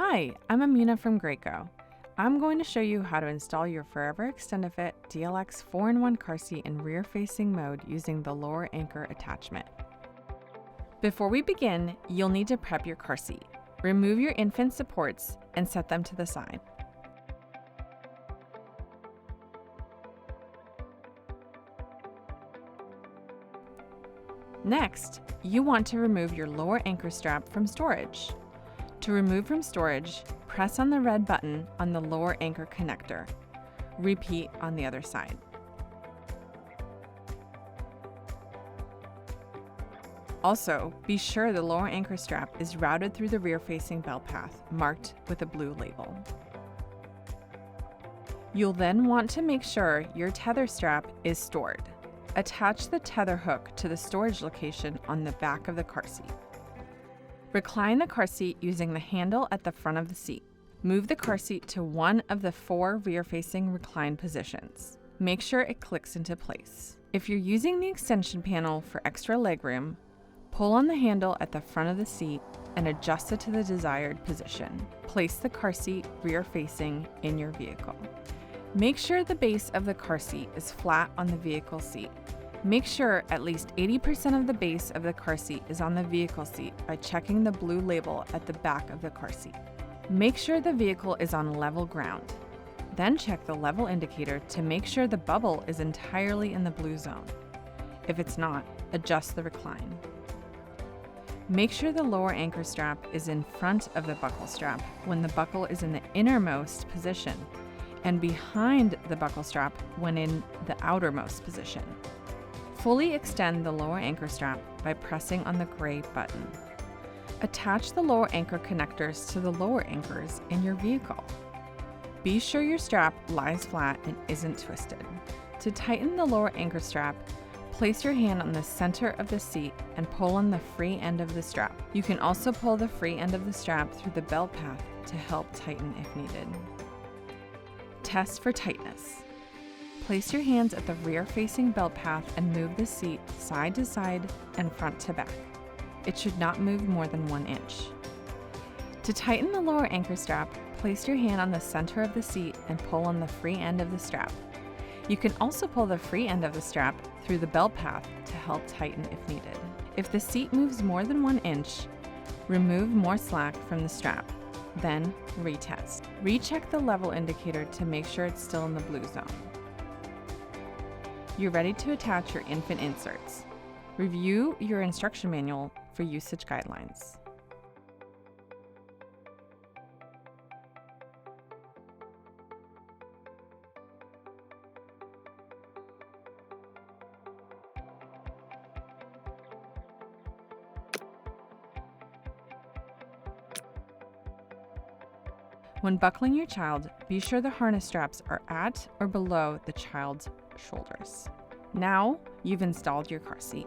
Hi, I'm Amina from Graco. I'm going to show you how to install your Forever Extend2Fit DLX 4-in-1 car seat in rear-facing mode using the lower anchor attachment. Before we begin, you'll need to prep your car seat. Remove your infant supports and set them to the side. Next, you want to remove your lower anchor strap from storage. To remove from storage, press on the red button on the lower anchor connector. Repeat on the other side. Also, be sure the lower anchor strap is routed through the rear-facing belt path, marked with a blue label. You'll then want to make sure your tether strap is stored. Attach the tether hook to the storage location on the back of the car seat. Recline the car seat using the handle at the front of the seat. Move the car seat to one of the 4 rear-facing recline positions. Make sure it clicks into place. If you're using the extension panel for extra legroom, pull on the handle at the front of the seat and adjust it to the desired position. Place the car seat rear-facing in your vehicle. Make sure the base of the car seat is flat on the vehicle seat. Make sure at least 80% of the base of the car seat is on the vehicle seat by checking the blue label at the back of the car seat. Make sure the vehicle is on level ground. Then check the level indicator to make sure the bubble is entirely in the blue zone. If it's not, adjust the recline. Make sure the lower anchor strap is in front of the buckle strap when the buckle is in the innermost position, and behind the buckle strap when in the outermost position. Fully extend the lower anchor strap by pressing on the gray button. Attach the lower anchor connectors to the lower anchors in your vehicle. Be sure your strap lies flat and isn't twisted. To tighten the lower anchor strap, place your hand on the center of the seat and pull on the free end of the strap. You can also pull the free end of the strap through the belt path to help tighten if needed. Test for tightness. Place your hands at the rear-facing belt path and move the seat side to side and front to back. It should not move more than 1 inch. To tighten the lower anchor strap, place your hand on the center of the seat and pull on the free end of the strap. You can also pull the free end of the strap through the belt path to help tighten if needed. If the seat moves more than 1 inch, remove more slack from the strap. Then retest. Recheck the level indicator to make sure it's still in the blue zone. You're ready to attach your infant inserts. Review your instruction manual for usage guidelines. When buckling your child, be sure the harness straps are at or below the child's shoulders. Now you've installed your car seat.